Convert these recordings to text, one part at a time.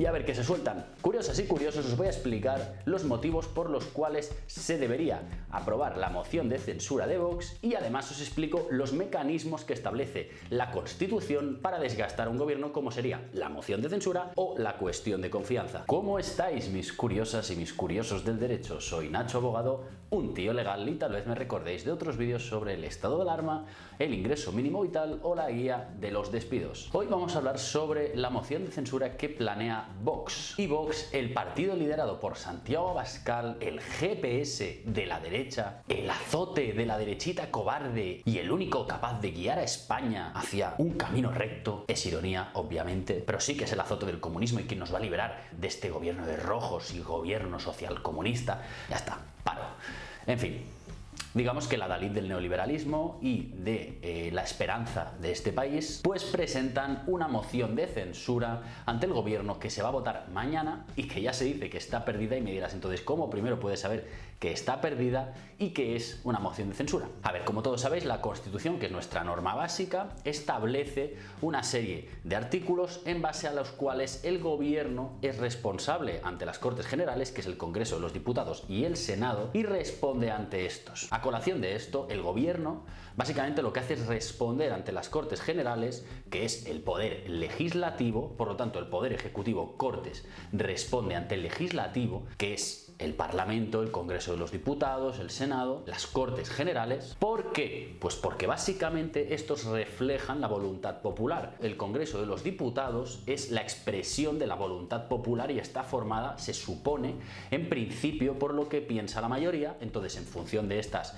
y a ver qué se sueltan. Curiosas y curiosos, os voy a explicar los motivos por los cuales se debería aprobar la moción de censura de Vox y además os explico los mecanismos que establece la Constitución para desgastar a un gobierno, como sería la moción de censura o la cuestión de confianza. ¿Cómo estáis, mis curiosas y mis curiosos del derecho? Soy Nacho Abogado, un tío legal, y tal vez me recordéis de otros vídeos sobre el estado de alarma, el ingreso mínimo vital o la guía de los despidos. Hoy vamos a hablar sobre la moción de censura que planea Vox. Y Vox, el partido liderado por Santiago Abascal, el GPS de la derecha, el azote de la derechita cobarde y el único capaz de guiar a España hacia un camino recto, es ironía, obviamente, pero sí que es el azote del comunismo y quien nos va a liberar de este gobierno de rojos y gobierno social comunista. Ya está, paro. En fin. Digamos que la Dalit del neoliberalismo y de la esperanza de este país, pues presentan una moción de censura ante el gobierno que se va a votar mañana y que ya se dice que está perdida. Y me dirás, entonces, ¿cómo primero puedes saber que está perdida y que es una moción de censura? A ver, como todos sabéis, la Constitución, que es nuestra norma básica, establece una serie de artículos en base a los cuales el gobierno es responsable ante las Cortes Generales, que es el Congreso de los Diputados y el Senado, y responde ante estos. A colación de esto, el gobierno básicamente lo que hace es responder ante las Cortes Generales, que es el poder legislativo. Por lo tanto, el poder ejecutivo, Cortes, responde ante el legislativo, que es el Parlamento, el Congreso de los Diputados, el Senado, las Cortes Generales. ¿Por qué? Pues porque básicamente estos reflejan la voluntad popular. El Congreso de los Diputados es la expresión de la voluntad popular y está formada, se supone, en principio por lo que piensa la mayoría. Entonces, en función de estas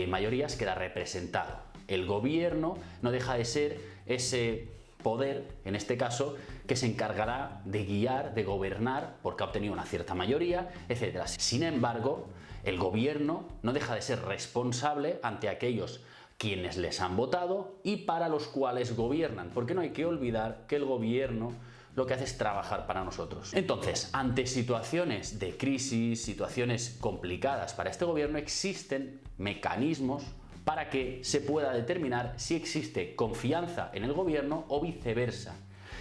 mayorías queda representado. El gobierno no deja de ser ese poder, en este caso, que se encargará de guiar, de gobernar, porque ha obtenido una cierta mayoría, etc. Sin embargo, el gobierno no deja de ser responsable ante aquellos quienes les han votado y para los cuales gobiernan, porque no hay que olvidar que el gobierno lo que hace es trabajar para nosotros. Entonces, ante situaciones de crisis, situaciones complicadas para este gobierno, existen mecanismos para que se pueda determinar si existe confianza en el gobierno o viceversa.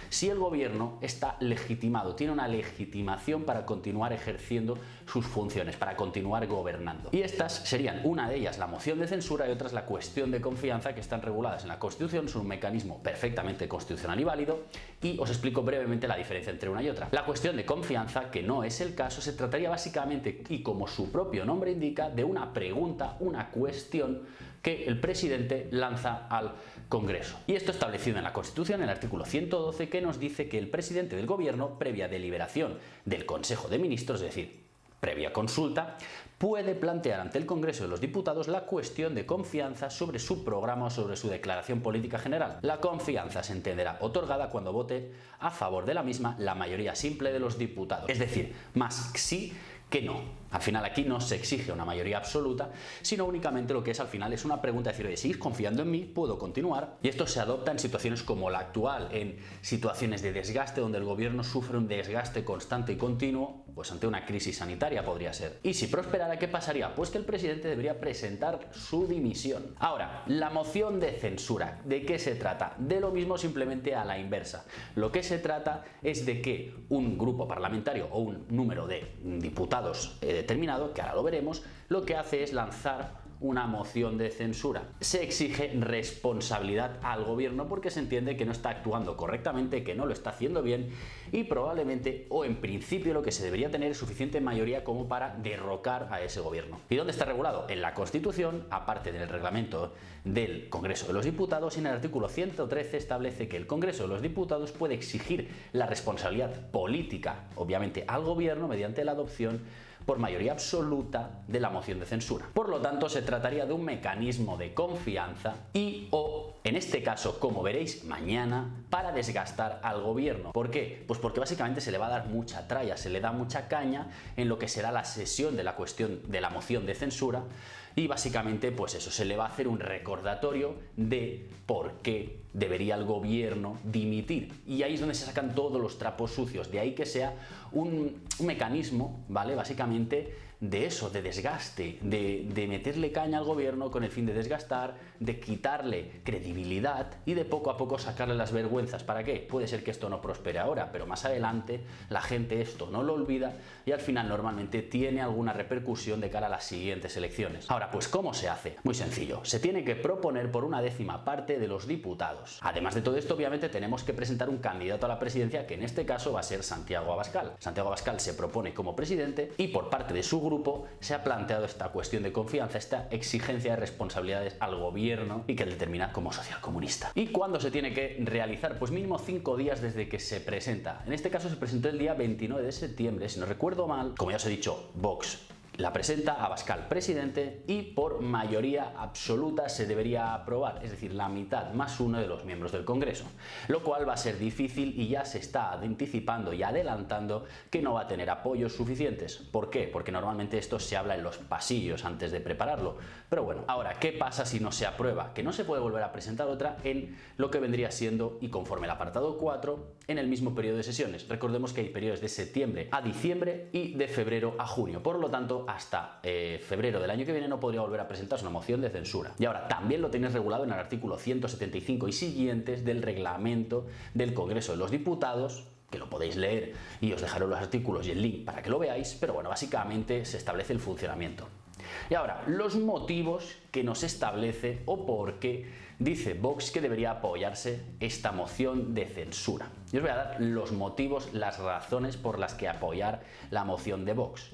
Si el gobierno está legitimado, tiene una legitimación para continuar ejerciendo sus funciones, para continuar gobernando. Y estas serían, una de ellas, la moción de censura, y otras la cuestión de confianza, que están reguladas en la Constitución, son un mecanismo perfectamente constitucional y válido, y os explico brevemente la diferencia entre una y otra. La cuestión de confianza, que no es el caso, se trataría básicamente, y como su propio nombre indica, de una pregunta, una cuestión que el presidente lanza al Congreso. Y esto establecido en la Constitución, en el artículo 112, que nos dice que el presidente del gobierno, previa deliberación del Consejo de Ministros, es decir, previa consulta, puede plantear ante el Congreso de los Diputados la cuestión de confianza sobre su programa o sobre su declaración política general. La confianza se entenderá otorgada cuando vote a favor de la misma la mayoría simple de los diputados. Es decir, más sí que no. Al final aquí no se exige una mayoría absoluta, sino únicamente lo que es al final es una pregunta de decir, oye, ¿seguís confiando en mí? ¿Puedo continuar? Y esto se adopta en situaciones como la actual, en situaciones de desgaste donde el gobierno sufre un desgaste constante y continuo, pues ante una crisis sanitaria podría ser. Y si prosperara, ¿qué pasaría? Pues que el presidente debería presentar su dimisión. Ahora, la moción de censura, ¿de qué se trata? De lo mismo, simplemente a la inversa. Lo que se trata es de que un grupo parlamentario o un número de diputados determinado, que ahora lo veremos, lo que hace es lanzar una moción de censura. Se exige responsabilidad al gobierno porque se entiende que no está actuando correctamente, que no lo está haciendo bien y probablemente, o en principio, lo que se debería tener es suficiente mayoría como para derrocar a ese gobierno. ¿Y dónde está regulado? En la Constitución, aparte del reglamento del Congreso de los Diputados, y en el artículo 113 establece que el Congreso de los Diputados puede exigir la responsabilidad política, obviamente, al gobierno mediante la adopción por mayoría absoluta de la moción de censura. Por lo tanto, se trataría de un mecanismo de confianza o, en este caso, como veréis mañana, para desgastar al gobierno. ¿Por qué? Pues porque básicamente se le va a dar mucha tralla, se le da mucha caña en lo que será la sesión de la cuestión de la moción de censura y básicamente pues eso, se le va a hacer un recordatorio de por qué debería el gobierno dimitir. Y ahí es donde se sacan todos los trapos sucios, de ahí que sea un mecanismo, ¿vale? Básicamente de eso, de desgaste, de meterle caña al gobierno con el fin de desgastar, de quitarle credibilidad y de poco a poco sacarle las vergüenzas. ¿Para qué? Puede ser que esto no prospere ahora, pero más adelante la gente esto no lo olvida y al final normalmente tiene alguna repercusión de cara a las siguientes elecciones. Ahora, pues ¿cómo se hace? Muy sencillo, se tiene que proponer por una 1/10 parte de los diputados. Además de todo esto, obviamente tenemos que presentar un candidato a la presidencia, que en este caso va a ser Santiago Abascal. Santiago Abascal se propone como presidente y por parte de su grupo se ha planteado esta cuestión de confianza, esta exigencia de responsabilidades al gobierno y que él determina como socialcomunista. ¿Y cuándo se tiene que realizar? Pues mínimo 5 días desde que se presenta. En este caso se presentó el día 29 de septiembre, si no recuerdo mal. Como ya os he dicho, Vox la presenta, Abascal presidente, y por mayoría absoluta se debería aprobar, es decir, la mitad más uno de los miembros del Congreso, lo cual va a ser difícil y ya se está anticipando y adelantando que no va a tener apoyos suficientes. ¿Por qué? Porque normalmente esto se habla en los pasillos antes de prepararlo. Pero bueno, ahora, ¿qué pasa si no se aprueba? Que no se puede volver a presentar otra en lo que vendría siendo, y conforme el apartado 4, en el mismo periodo de sesiones. Recordemos que hay periodos de septiembre a diciembre y de febrero a junio. Por lo tanto, hasta febrero del año que viene no podría volver a presentarse una moción de censura. Y ahora, también lo tenéis regulado en el artículo 175 y siguientes del reglamento del Congreso de los Diputados, que lo podéis leer y os dejaré los artículos y el link para que lo veáis, pero bueno, básicamente se establece el funcionamiento. Y ahora, los motivos que nos establece o por qué dice Vox que debería apoyarse esta moción de censura. Yo os voy a dar los motivos, las razones por las que apoyar la moción de Vox.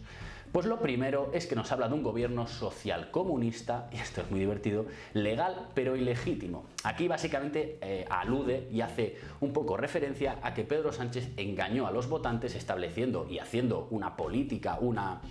Pues lo primero es que nos habla de un gobierno social comunista, y esto es muy divertido, legal pero ilegítimo. Aquí básicamente alude y hace un poco referencia a que Pedro Sánchez engañó a los votantes estableciendo y haciendo una política,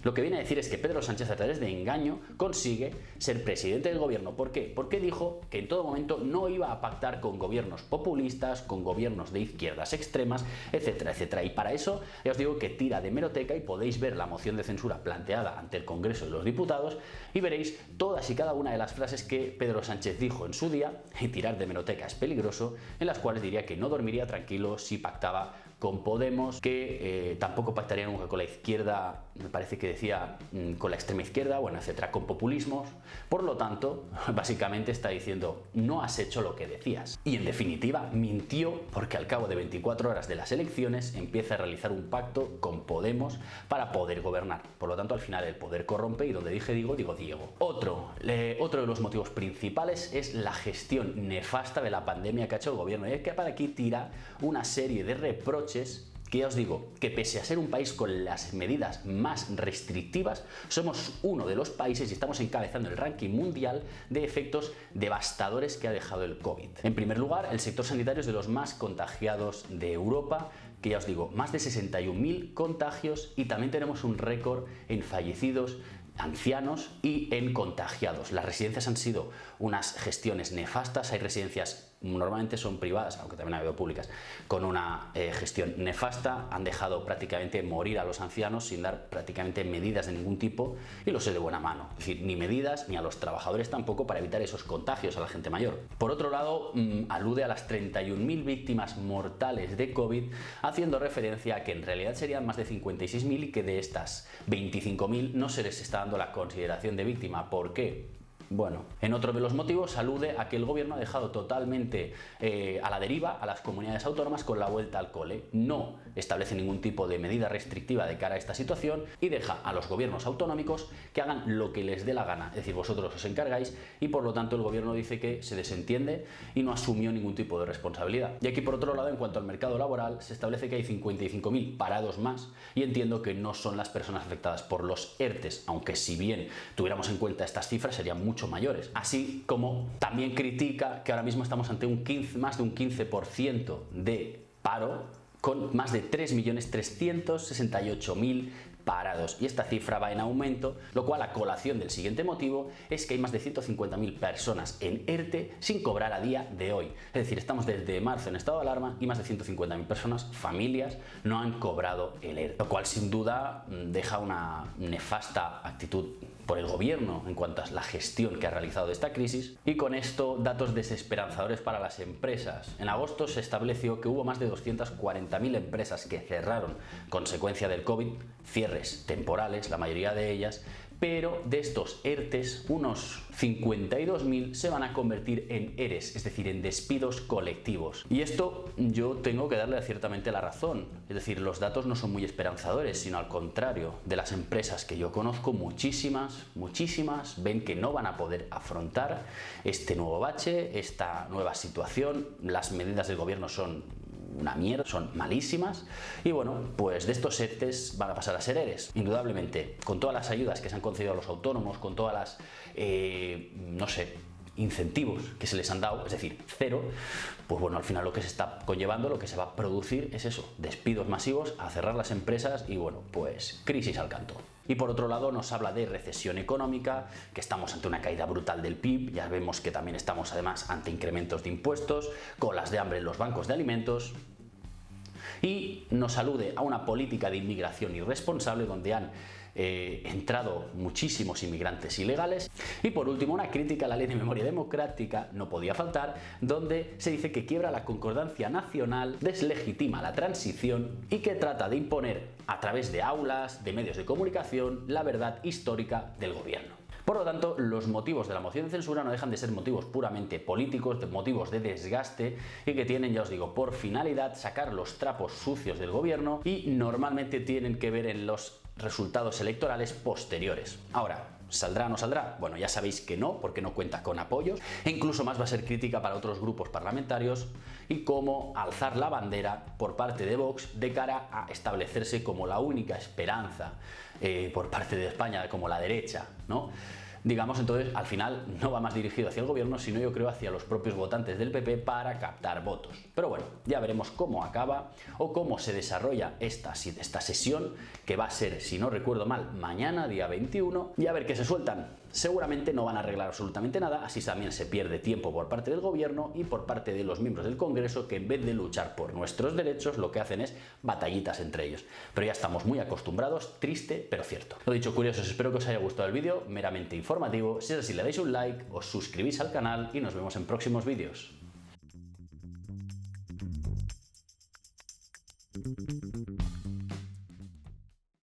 Lo que viene a decir es que Pedro Sánchez a través de engaño consigue ser presidente del gobierno. ¿Por qué? Porque dijo que en todo momento no iba a pactar con gobiernos populistas, con gobiernos de izquierdas extremas, etcétera, etcétera. Y para eso ya os digo que tira de hemeroteca y podéis ver la moción de censura planteada ante el Congreso de los Diputados y veréis todas y cada una de las frases que Pedro Sánchez dijo en su día, y tirar de hemeroteca es peligroso, en las cuales diría que no dormiría tranquilo si pactaba con Podemos, que tampoco pactaría nunca con la izquierda, me parece que decía con la extrema izquierda, bueno, etcétera, con populismos. Por lo tanto, básicamente está diciendo, no has hecho lo que decías. Y en definitiva, mintió porque al cabo de 24 horas de las elecciones empieza a realizar un pacto con Podemos para poder gobernar. Por lo tanto, al final el poder corrompe y donde dije digo, digo Diego. Otro de los motivos principales es la gestión nefasta de la pandemia que ha hecho el gobierno. Y es que para aquí tira una serie de reproches que ya os digo, que pese a ser un país con las medidas más restrictivas, somos uno de los países y estamos encabezando el ranking mundial de efectos devastadores que ha dejado el COVID. En primer lugar, el sector sanitario es de los más contagiados de Europa, que ya os digo, más de 61.000 contagios, y también tenemos un récord en fallecidos, ancianos y en contagiados. Las residencias han sido unas gestiones nefastas. Hay residencias, normalmente son privadas, aunque también ha habido públicas, con una gestión nefasta. Han dejado prácticamente morir a los ancianos sin dar prácticamente medidas de ningún tipo, y lo sé de buena mano. Es decir, ni medidas ni a los trabajadores tampoco para evitar esos contagios a la gente mayor. Por otro lado, alude a las 31.000 víctimas mortales de COVID, haciendo referencia a que en realidad serían más de 56.000 y que de estas 25.000 no se les está dando la consideración de víctima. ¿Por qué? Bueno, en otro de los motivos alude a que el gobierno ha dejado totalmente a la deriva a las comunidades autónomas con la vuelta al cole. No establece ningún tipo de medida restrictiva de cara a esta situación y deja a los gobiernos autonómicos que hagan lo que les dé la gana. Es decir, vosotros os encargáis, y por lo tanto el gobierno dice que se desentiende y no asumió ningún tipo de responsabilidad. Y aquí, por otro lado, en cuanto al mercado laboral, se establece que hay 55.000 parados más, y entiendo que no son las personas afectadas por los ERTES, aunque si bien tuviéramos en cuenta estas cifras serían mucho mayores. Así como también critica que ahora mismo estamos ante más de un 15% de paro, con más de 3.368.000 parados, y esta cifra va en aumento, lo cual, a colación del siguiente motivo, es que hay más de 150.000 personas en ERTE sin cobrar a día de hoy. Es decir, estamos desde marzo en estado de alarma y más de 150.000 personas, familias, no han cobrado el ERTE, lo cual sin duda deja una nefasta actitud por el gobierno en cuanto a la gestión que ha realizado de esta crisis. Y con esto, datos desesperanzadores para las empresas. En agosto se estableció que hubo más de 240.000 empresas que cerraron consecuencia del COVID, cierre cierres temporales, la mayoría de ellas, pero de estos ERTEs, unos 52.000 se van a convertir en ERES, es decir, en despidos colectivos. Y esto yo tengo que darle ciertamente la razón, es decir, los datos no son muy esperanzadores, sino al contrario, de las empresas que yo conozco, muchísimas ven que no van a poder afrontar este nuevo bache, esta nueva situación. Las medidas del gobierno son una mierda, son malísimas, y bueno, pues de estos ERTEs van a pasar a ser ERES, indudablemente, con todas las ayudas que se han concedido a los autónomos, con todas las, no sé, incentivos que se les han dado, es decir, cero, pues bueno, al final lo que se está conllevando, lo que se va a producir es eso, despidos masivos, a cerrar las empresas y bueno, pues crisis al canto. Y por otro lado nos habla de recesión económica, que estamos ante una caída brutal del PIB, ya vemos que también estamos además ante incrementos de impuestos, colas de hambre en los bancos de alimentos, y nos alude a una política de inmigración irresponsable donde han entrado muchísimos inmigrantes ilegales. Y por último, una crítica a la ley de memoria democrática, no podía faltar, donde se dice que quiebra la concordancia nacional, deslegitima la transición y que trata de imponer a través de aulas, de medios de comunicación, la verdad histórica del gobierno. Por lo tanto, los motivos de la moción de censura no dejan de ser motivos puramente políticos, de motivos de desgaste y que tienen, ya os digo, por finalidad sacar los trapos sucios del gobierno y normalmente tienen que ver en los resultados electorales posteriores. Ahora, ¿saldrá o no saldrá? Bueno, ya sabéis que no, porque no cuenta con apoyos, e incluso más va a ser crítica para otros grupos parlamentarios y cómo alzar la bandera por parte de Vox de cara a establecerse como la única esperanza por parte de España, como la derecha, ¿no? Digamos, entonces, al final no va más dirigido hacia el gobierno, sino yo creo hacia los propios votantes del PP para captar votos. Pero bueno, ya veremos cómo acaba o cómo se desarrolla esta sesión, que va a ser, si no recuerdo mal, mañana, día 21, y a ver qué se sueltan. Seguramente no van a arreglar absolutamente nada, así también se pierde tiempo por parte del gobierno y por parte de los miembros del Congreso, que en vez de luchar por nuestros derechos, lo que hacen es batallitas entre ellos. Pero ya estamos muy acostumbrados, triste, pero cierto. Lo dicho, curiosos, espero que os haya gustado el vídeo, meramente informativo. Si es así, le dais un like, os suscribís al canal y nos vemos en próximos vídeos.